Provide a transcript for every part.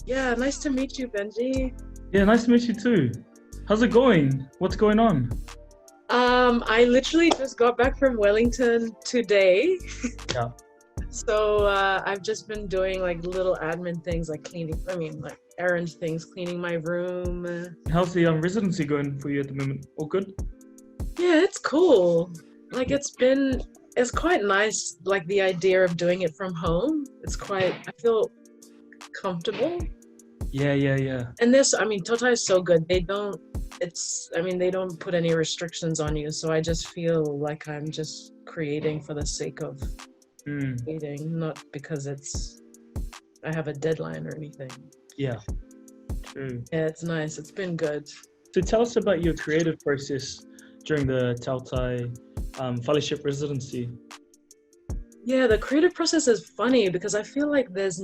Yeah, nice to meet you, Benji. Yeah, nice to meet you too. How's it going? What's going on? I literally just got back from Wellington today. Yeah. So I've just been doing like little admin things like like errand things, cleaning my room. How's the residency going for you at the moment? All good? Yeah, it's cool. Like it's quite nice, like the idea of doing it from home. I feel comfortable. Yeah. And Tautai is so good. They don't put any restrictions on you. So I just feel like I'm just creating for the sake of creating, not because I have a deadline or anything. Yeah, true. Yeah, it's nice. It's been good. So tell us about your creative process during the Tautai Fale-Ship residency. Yeah, the creative process is funny because I feel like the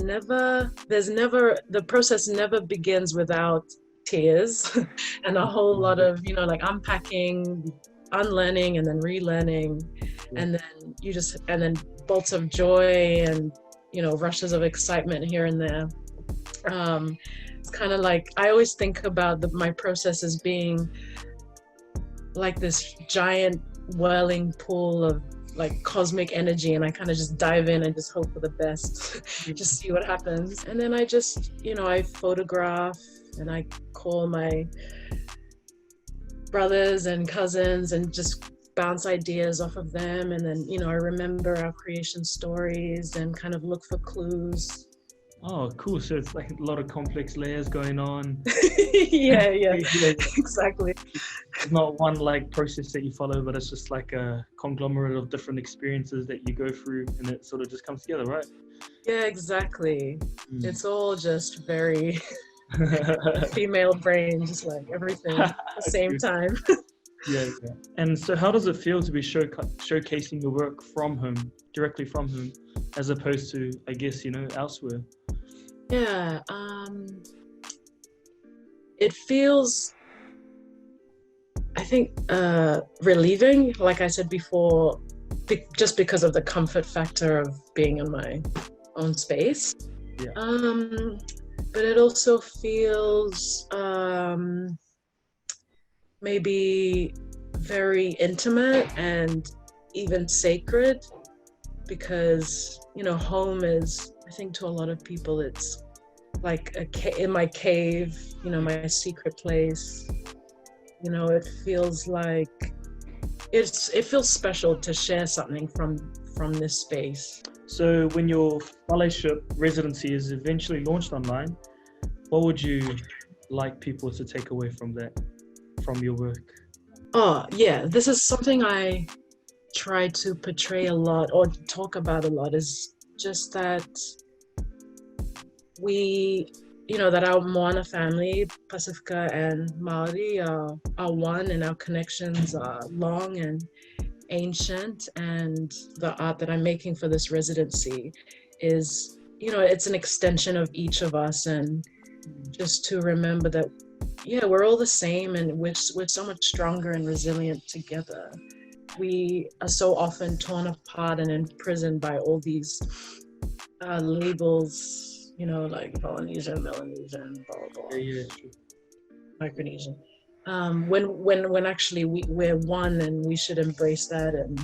process never begins without tears and a whole lot of, like unpacking, unlearning and then relearning, and then bolts of joy and, rushes of excitement here and there. It's kind of like, I always think about my process as being like this giant whirling pool of like cosmic energy, and I kind of just dive in and just hope for the best. Just see what happens. And then I just, I photograph and I call my brothers and cousins and just bounce ideas off of them. And then, I remember our creation stories and kind of look for clues. Oh, cool. So it's like a lot of complex layers going on. yeah, exactly. It's not one like process that you follow, but it's just like a conglomerate of different experiences that you go through, and it sort of just comes together, right? Yeah, exactly. It's all just very female brain, just like everything at the same time. Yeah. And so how does it feel to be showcasing your work from home, directly from home, as opposed to, I guess, elsewhere? Yeah, it feels, I think, relieving, like I said before, just because of the comfort factor of being in my own space. Yeah. But it also feels maybe very intimate and even sacred, because, home is, I think to a lot of people, it's like in my cave, my secret place. It feels like it feels special to share something from this space. So when your Fale-Ship residency is eventually launched online, what would you like people to take away from that, from your work? Oh yeah, this is something I try to portray a lot or talk about a lot, is just that that our Moana family, Pacifica and Maori, are one, and our connections are long and ancient. And the art that I'm making for this residency is, it's an extension of each of us, and just to remember that, we're all the same, and we're so much stronger and resilient together. We are so often torn apart and imprisoned by all these labels, like Polynesian, Melanesian, blah, blah, blah. Yeah. Micronesian. When actually we're one, and we should embrace that and,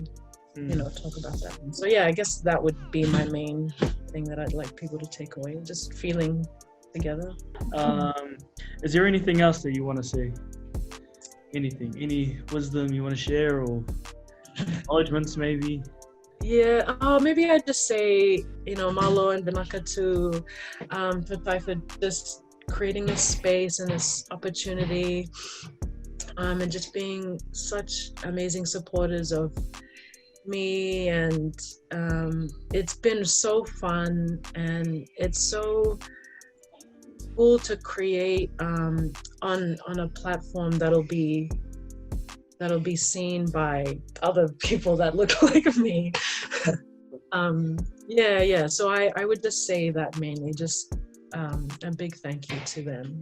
talk about that. And so, yeah, I guess that would be my main thing that I'd like people to take away, just feeling together. Is there anything else that you want to say? Anything? Any wisdom you want to share, or acknowledgements maybe? Yeah, maybe I'd just say, malo and Vinaka to Tautai for just creating this space and this opportunity, and just being such amazing supporters of me. And it's been so fun, and it's so cool to create on a platform that'll be seen by other people that look like me. So I would just say that mainly, just a big thank you to them.